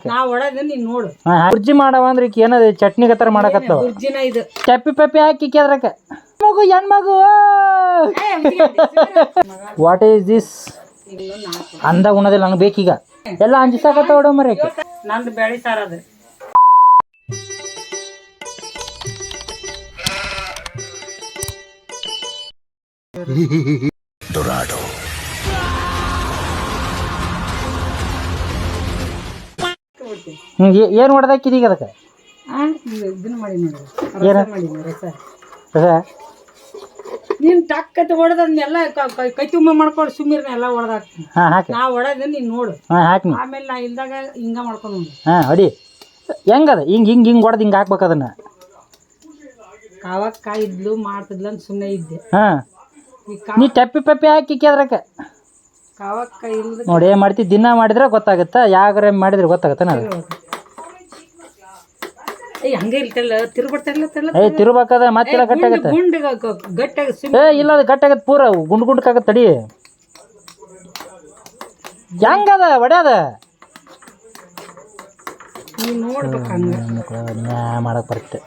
ನಾ ಒಳದ ನೀನ್ ನೋಡು ಬುರ್ಜಿ ಮಾಡವ ಅಂದ್ರೆ ಈಗ ಏನದ ಚಟ್ನಿ ಗತರ ಮಾಡಕತ್ತವ ಬುರ್ಜಿನ ಇದು ಚಪ್ಪಿ ಪಪ್ಪಿ ಹಾಕಿ ಕೆದ್ರಕ ಮಗು ಹೆಣ್ಮಗು ವಾಟ್ ಈಸ್ ದಿಸ್ ಅಂದ ಉಣದಿಲ್ಲ ನಂಗೆ ಬೇಕೀಗ ಎಲ್ಲ ಅಂಜಿಸಾಕತ್ತ ಹೊಡೋ ಮರ್ಯಾಕೆ ನಂದು ಬೆಳಿ ಸಾರ್ ಅದು Dorado. ಏನು ಹೊಡೆದಾಕಿದೀಗ ಅದಕ್ಕೆ ಇದನ್ನ ಮಾಡಿ ನೋಡಿ ರಸ ಮಾಡಿ ರಸ ನೀನ್ ಟಕ್ಕತ್ ಹೊಡೆದನ್ನೆಲ್ಲ ಕೈ ತುಂಬ ಮಾಡ್ಕೊಂಡು ಸುಮ್ಮೀರ್ನ ಎಲ್ಲ ಹೊಡೆದಾಕ್ತೀನಿ ಹಾಕಿ ನಾ ಹೊಡೆದ ನೀನ್ ನೋಡು ಹಾಕಿ ಆಮೇಲೆ ನಾ ಇಲ್ದಾಗ ಹಿಂಗ ಮಾಡ್ಕೊಂಡು ಹೊಡಿ ಹೆಂಗದ ಹಿಂಗೆ ಹೊಡೆದು ಹಿಂಗೆ ಹಾಕ್ಬೇಕು ಅದನ್ನ ಕಾವಾಗ ಕಾಯಿ ಇದ್ಲು ಮಾಡ್ತಿದ್ಲು ಅಂತ ಸುಮ್ಮನೆ ಇದ್ದೆ ನೀ ಟಪ್ಪಿ ಪಪ್ಪಿ ಹಾಕಿ ಕೆದ್ರಕ ಕಾವಾಗ ಕಾಯಿ ಇಲ್ದ ನೋಡಿ ಏನು ಮಾಡ್ತಿ ದಿನ ಮಾಡಿದ್ರೆ ಗೊತ್ತಾಗುತ್ತಾ ಯಾವ್ರೆ ಮಾಡಿದ್ರೆ ಗೊತ್ತಾಗತ್ತ ನಾವು ಹಂಗೆ ಇಲ್ತಲ್ಲ ತಿರ್ಬಿಡ್ತಾರಲ್ಲ ತಿರ್ಬೇಕದ ಮತ್ತೆಲ್ಲ ಗಟ್ಟಾಗತ್ತೆ ಗುಂಡ್ ಗಟ್ಟಾಗ ಇಲ್ಲ ಅದು ಗಟ್ಟಾಗತ್ತೆ ಪೂರ ಗುಂಡ್ಕಾಗತ್ತೆ ತಡಿ ಹೆಂಗದ ಒಡ್ಯಾದ ನೀ ನೋಡ್ಬೇಕು ಹಂಗ ಮಾಡಕ್ ಬರುತ್ತೆ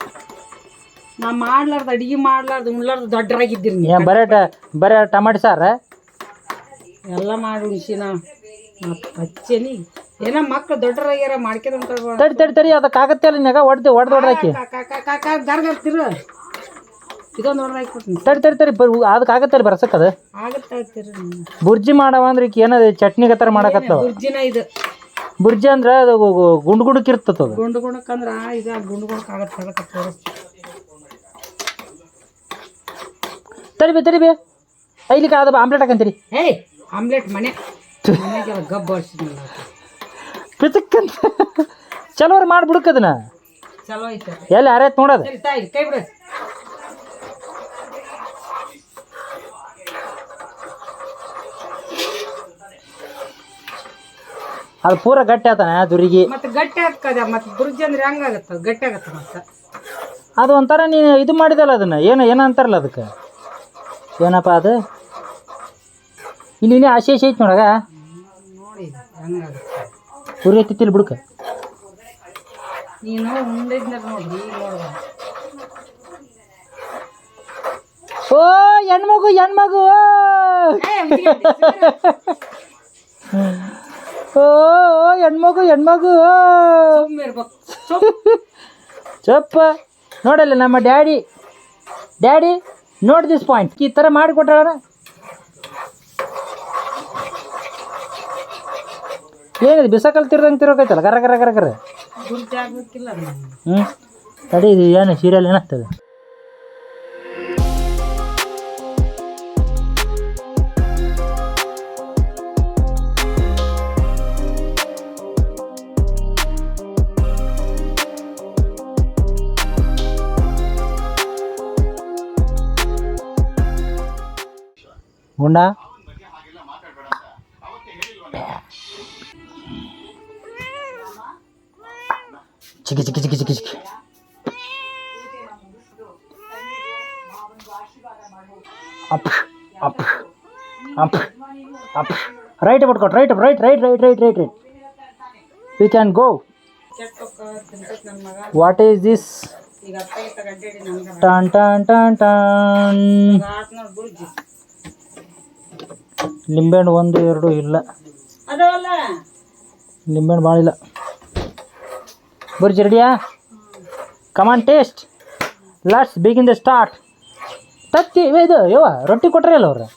ನಾ ಮಾಡ್ಲಾರ್ದು ಅಡಿಗೆ ಮಾಡ್ಲಾರ್ದು ಉಣ್ಲಾರ್ದು ದೊಡ್ಡರಾಗಿದ್ದೀರಿ ನೀವು ಬರೇ ಟಮಾಟಿ ಸಾರ ಎಲ್ಲ ಮಾಡಿ ಉಣ್ಸಿನ ಹಚ್ಚೇನಿ ಏನೋ ಮಕ್ಳು ದೊಡ್ಡರಾಗ್ಯಾರ ಮಾಡ್ಕೊಂಡ್ ತಡಿ ಅದಕ್ಕಾಗತ್ತೆ ಅಲ್ಲ ನಿನಗ ಹೊಡ್ದಾಕಿ ಗರ್ಗರ್ತಿರ ಇದೊಂದು ಹೊಡೆದಾಕ್ಬಿಡ್ತೀನಿ ತಡಿ ಅದಕ್ಕಾಗತ್ತೆ ಬರ್ಸಕ್ಕದ ಆಗತ್ತೆ ಬುರ್ಜಿ ಮಾಡವ ಅಂದ್ರೆ ಈಗ ಏನದ ಚಟ್ನಿ ಗತರ ಮಾಡಕತ್ತವ ಬುರ್ಜಿನ ಇದು ಬುರ್ಜಿ ಅಂದ್ರೆ ಅದು ಗುಂಡ್ಗುಂಡಕ್ ಇರ್ತದ ಅದು ಗುಂಡ್ಗುಣಕ್ಕಂದ್ರ ಇದು ಗುಂಡ್ಗುಣಕ್ ಆಗತ್ತೆ ಅದಕ್ಕೆ ತಡಿಬಿ ಐಲಿಕ್ಕೆ ಅದು ಆಮ್ಲೆಟ್ ಹಾಕಂತೀರಿ ಏಯ್ ಆಮ್ಲೆಟ್ ಮನೆಗೆಲ್ಲ ಗಬ್ಬ ಹೊಡ್ಸಿದ್ನಲ್ಲ ಪಿತಕ್ಕಂತ ಚಲೋರು ಮಾಡ್ಬಿಡುಕದನ್ನ ಚಲೋ ಐತೆ ಎಲ್ಲಿ ಯಾರೈತ್ ನೋಡೋದು ಸರಿ ತಾಯಿ ಕೈ ಬಿಡ ಅದು ಪೂರ ಗಟ್ಟಿ ಆತಾನ ದುರಿಗೆ ಮತ್ತೆ ಗಟ್ಟಿ ಹಾಕದ ಮತ್ತೆ ಬುರ್ಜಿ ಅಂದ್ರೆ ಹೆಂಗಾಗತ್ತ ಗಟ್ಟಿ ಆಗತ್ತ ಮತ್ತೆ ಅದು ಒಂಥರ ನೀನು ಇದು ಮಾಡಿದಲ್ಲ ಅದನ್ನ ಏನೋ ಅಂತಾರಲ್ಲ ಅದಕ್ಕೆ ಏನಪ್ಪ ಅದು ಇಲ್ಲಿ ಆಸೆ ಐತಿ ನೋಡಗ ನೋಡಿ ಹೆಂಗಾಗತ್ತ ಉರಿ ಎತ್ತಿತ್ತಿಲ್ಲ ಬಿಡುಕ ನೀನು ಉಂಡಿದ್ನ ನೋಡಿ ನೋಡ್ದ ಓ ಹೆಣ್ಮಗು ಓ ಹೆಣ್ಮಗು ಚಪ್ಪ ನೋಡಲ್ಲ ನಮ್ಮ ಡ್ಯಾಡಿ ನೋಟ್ ದಿಸ್ ಪಾಯಿಂಟ್ ಈ ಥರ ಮಾಡಿಕೊಟ್ಟಾಳ ಏನಿದೆ ಬಿಸಕಲ್ ತಿರ್ದಂಗೆ ತಿರೋಕೈತಲ್ಲ ಕರ ತಡಿ ಇದು ಏನು ಸೀರಿಯಲ್ ಏನಾಗ್ತದೆ ಗುಂಡ ಚಿಕ್ಕಿ ಅಪ್ ರೈಟ್ ಬಿಟ್ಕೊಟ್ right we can go what is this ಟನ್ ಲಿಂಬೆಹಣ್ಣು 1 2 ಇಲ್ಲ ಲಿಂಬೆಹಣ್ಣು ಭಾಳ ಇಲ್ಲ ಬುರ್ಜಿ ರೆಡಿಯಾ come on taste let's begin the start ತತ್ತಿ ಇದು ರೊಟ್ಟಿ ಕೊಟ್ರೆ ಅಲ್ಲ ಅವ್ರು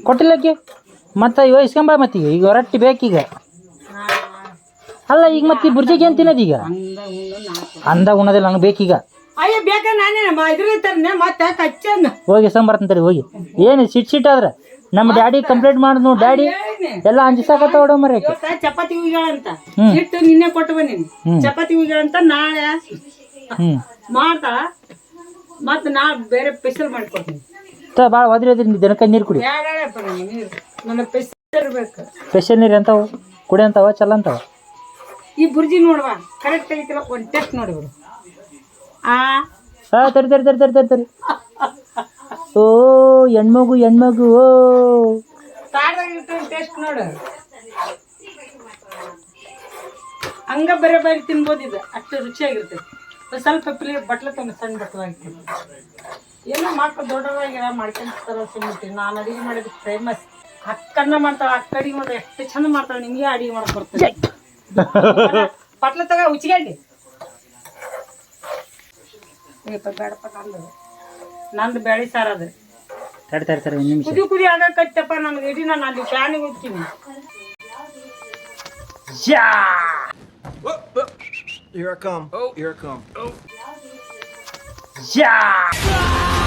ಕೊಟ್ಟಿಲ್ಲಕ್ಕಿ ಮತ್ತು ಇಸ್ಕೊಂಬ ಮತ್ತೀಗ ಈಗ ರೊಟ್ಟಿ ಬೇಕೀಗ ಅಲ್ಲ ಈಗ ಮತ್ತೆ ಬುರ್ಜಿಗೆ ಏನು ತಿನ್ನೋದು ಈಗ ಅಂದ ಉಣದಿಲ್ಲ ನಂಗೆ ಬೇಕೀಗ ಹೋಗಿ ಇಸ್ಕೊಂಬರ್ತಂತರಿ ಹೋಗಿ ಏನು ಸಿಟ್ ಆದ್ರೆ ನಮ್ಮ ಡ್ಯಾಡಿ ಕಂಪ್ಲೇಂಟ್ ಮಾಡಿದ್ನು ಡ್ಯಾಡಿ ಎಲ್ಲ ಅಂಜಿಸಾಕತ್ತ ಹೊಡೋ ಮರ್ಯಾಕೆ ಚಪಾತಿ ಉಗಿಗಳಂತ ಹಿಟ್ಟು ನಿನ್ನೆ ಕೊಟ್ಟು ಬಂದೀನಿ ಚಪಾತಿ ಉಗಿಗಳಂತ ನಾಳೆ ಮಾಡ್ತಾಳ ಮತ್ತೆ ನಾ ಬೇರೆ ಸ್ಪೆಷಲ್ ಮಾಡ್ಕೊಡ್ತೀನಿ ಭಾಳ ಒದ್ರಿ ದಿನಕ್ಕೆ ನೀರು ಕುಡಿ ನನ್ನ ಸ್ಪೆಷಲ್ ಇರ್ಬೇಕು ಸ್ಪೆಷಲ್ ನೀರು ಎಂತಾವು ಕುಡಿ ಅಂತಾವ ಚಲ್ಲ ಅಂತಾವ ಈ ಬುರ್ಜಿ ನೋಡುವ ಕರೆಕ್ಟ್ ಆಗಿಲ್ಲ ಒಂದು ಟೆಸ್ಟ್ ನೋಡಿಬಿಡು ತರಿ ಓ ಹೆಣ್ಮಗು ಓ ಟೇಸ್ಟ್ ನೋಡು ಹಂಗ ಬರೇ ಬಾಯಿ ತಿನ್ಬೋದು ಇದು ಅಷ್ಟು ರುಚಿಯಾಗಿರ್ತೈತಿ. ಒಂದ್ ಸ್ವಲ್ಪ ಬಟ್ಲ ತಂದು ಸಣ್ಣ ಬಟ್ಲಾಗಿ ಏನೋ ಮಕ್ಳು ದೊಡ್ಡದಾಗಿರ ಮಾಡ್ಕೊಂತಾರ ಸುಮ್ಮಿರ್ತೀವಿ. ನಾನು ಅಡಿಗೆ ಮಾಡಿದ ಫೇಮಸ್ ಅಕ್ಕನ್ನ ಮಾಡ್ತಾಳ. ಅಕ್ಕ ಅಡಿಗೆ ಮಾಡಿದ್ರೆ ಎಷ್ಟು ಚಂದ ಮಾಡ್ತಾಳೆ. ನಿಮ್ಗೆ ಅಡಿಗೆ ಮಾಡಕ್ ಬರ್ತದೆ. ಬಟ್ಲ ತಗ ಉಚ್ಚಿಗಂಡಿ ಬೇಡಪ್ಪ. ನಂದು ಬೇಳೆ ಸಾರ ಅದ. ತಡಿ ಒಂದು ನಿಮಿಷ. ಕುದಿ ಆಗಕತ್ತಪ್ಪ ನನಗೆ. ಇಡೀ ನಾನು ಅಲ್ಲಿ ಫ್ಯಾನಿಗೆ ಹೋಗ್ತೀನಿ. Here I come. Oh, here I come. Oh. Yeah!